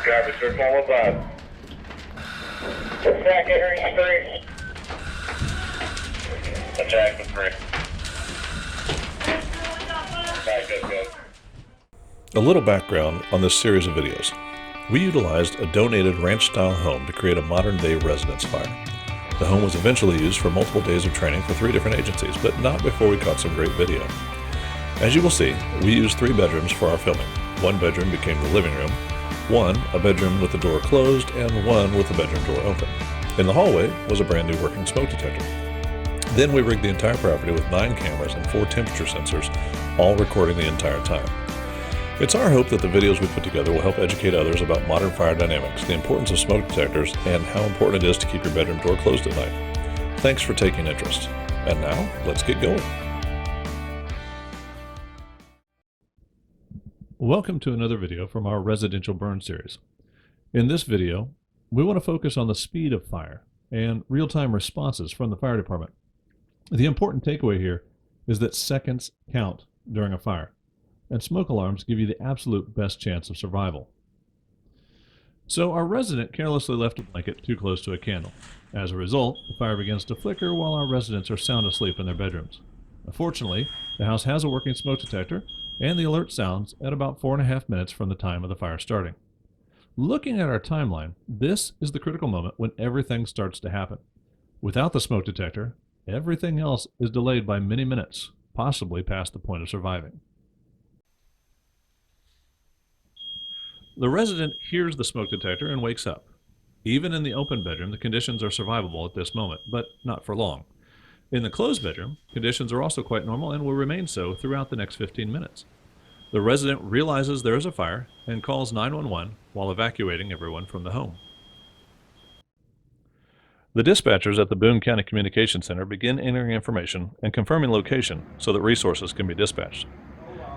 Copy, sir. Follow 5. Attack area 3. Attack the 3. Go. A little background on this series of videos. We utilized a donated ranch-style home to create a modern-day residence fire. The home was eventually used for multiple days of training for 3 different agencies, but not before we caught some great video. As you will see, we used 3 bedrooms for our filming. 1 bedroom became the living room, 1 a bedroom with the door closed, and 1 with the bedroom door open. In the hallway was a brand new working smoke detector. Then we rigged the entire property with 9 cameras and 4 temperature sensors, all recording the entire time. It's our hope that the videos we put together will help educate others about modern fire dynamics, the importance of smoke detectors, and how important it is to keep your bedroom door closed at night. Thanks for taking interest. And now, let's get going. Welcome to another video from our residential burn series. In this video, we want to focus on the speed of fire and real-time responses from the fire department. The important takeaway here is that seconds count during a fire, and smoke alarms give you the absolute best chance of survival. So our resident carelessly left a blanket too close to a candle. As a result, the fire begins to flicker while our residents are sound asleep in their bedrooms. Fortunately, the house has a working smoke detector, and the alert sounds at about 4.5 minutes from the time of the fire starting. Looking at our timeline, this is the critical moment when everything starts to happen. Without the smoke detector, everything else is delayed by many minutes, possibly past the point of surviving. The resident hears the smoke detector and wakes up. Even in the open bedroom, the conditions are survivable at this moment, but not for long. In the closed bedroom, conditions are also quite normal and will remain so throughout the next 15 minutes. The resident realizes there is a fire and calls 911 while evacuating everyone from the home. The dispatchers at the Boone County Communication Center begin entering information and confirming location so that resources can be dispatched.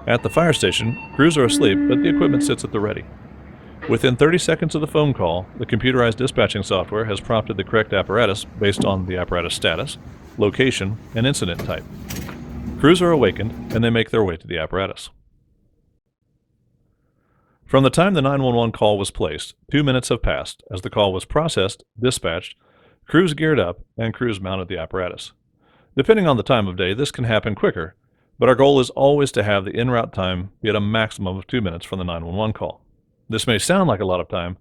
At the fire station, crews are asleep, but the equipment sits at the ready. Within 30 seconds of the phone call, the computerized dispatching software has prompted the correct apparatus based on the apparatus status, location, and incident type. Crews are awakened, and they make their way to the apparatus. From the time the 911 call was placed, 2 minutes have passed as the call was processed, dispatched, crews geared up, and crews mounted the apparatus. Depending on the time of day, this can happen quicker, but our goal is always to have the en route time be at a maximum of 2 minutes from the 911 call. This may sound like a lot of time,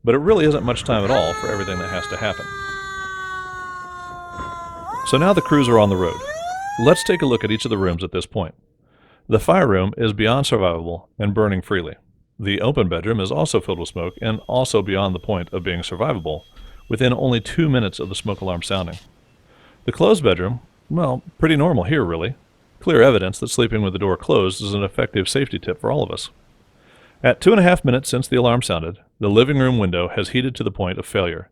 but it really isn't much time at all for everything that has to happen. So now the crews are on the road. Let's take a look at each of the rooms at this point. The fire room is beyond survivable and burning freely. The open bedroom is also filled with smoke and also beyond the point of being survivable, within only 2 minutes of the smoke alarm sounding. The closed bedroom, well, pretty normal here really. Clear evidence that sleeping with the door closed is an effective safety tip for all of us. At 2.5 minutes since the alarm sounded, the living room window has heated to the point of failure.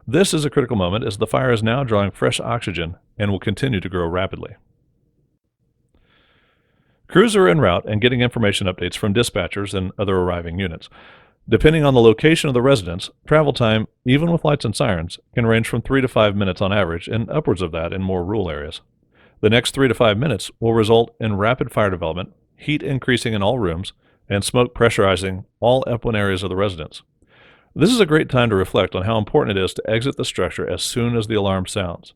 This is a critical moment as the fire is now drawing fresh oxygen and will continue to grow rapidly. Crews are en route and getting information updates from dispatchers and other arriving units. Depending on the location of the residence, travel time, even with lights and sirens, can range from 3 to 5 minutes on average and upwards of that in more rural areas. The next 3 to 5 minutes will result in rapid fire development, heat increasing in all rooms, and smoke pressurizing all upland areas of the residence. This is a great time to reflect on how important it is to exit the structure as soon as the alarm sounds.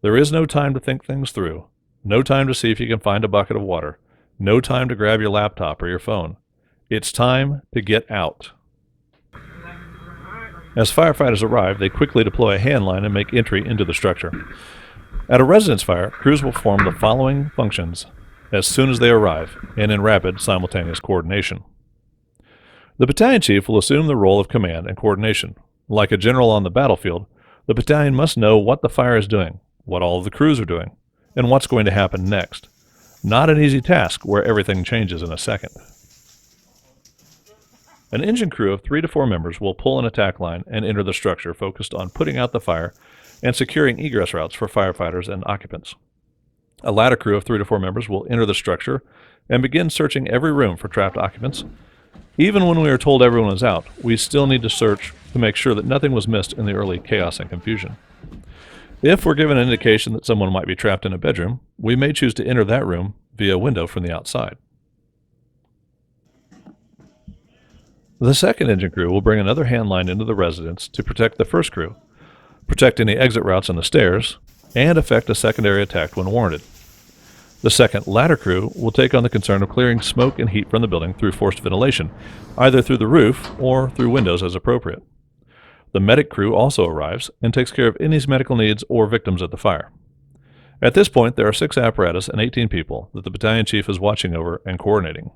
There is no time to think things through, no time to see if you can find a bucket of water, no time to grab your laptop or your phone. It's time to get out. As firefighters arrive, they quickly deploy a hand line and make entry into the structure. At a residence fire, crews will perform the following functions as soon as they arrive and in rapid simultaneous coordination. The battalion chief will assume the role of command and coordination. Like a general on the battlefield, the battalion must know what the fire is doing, what all of the crews are doing, and what's going to happen next. Not an easy task where everything changes in a second. An engine crew of 3 to 4 members will pull an attack line and enter the structure focused on putting out the fire and securing egress routes for firefighters and occupants. A ladder crew of 3 to 4 members will enter the structure and begin searching every room for trapped occupants. Even when we are told everyone is out, we still need to search to make sure that nothing was missed in the early chaos and confusion. If we're given an indication that someone might be trapped in a bedroom, we may choose to enter that room via a window from the outside. The second engine crew will bring another hand line into the residence to protect the first crew, protect any exit routes on the stairs, and effect a secondary attack when warranted. The second ladder crew will take on the concern of clearing smoke and heat from the building through forced ventilation, either through the roof or through windows as appropriate. The medic crew also arrives and takes care of any medical needs or victims at the fire. At this point, there are 6 apparatus and 18 people that the battalion chief is watching over and coordinating.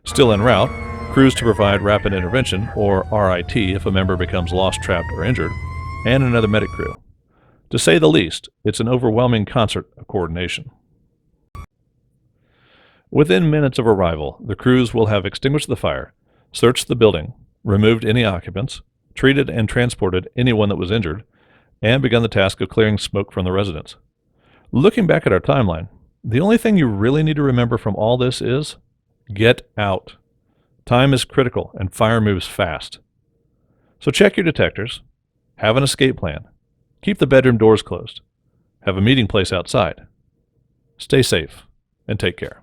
Still en route, crews to provide rapid intervention, or RIT, if a member becomes lost, trapped, or injured, and another medic crew. To say the least, it's an overwhelming concert of coordination. Within minutes of arrival, the crews will have extinguished the fire, searched the building, removed any occupants, treated and transported anyone that was injured, and begun the task of clearing smoke from the residence. Looking back at our timeline, the only thing you really need to remember from all this is get out. Time is critical and fire moves fast. So check your detectors, have an escape plan, keep the bedroom doors closed, have a meeting place outside. Stay safe and take care.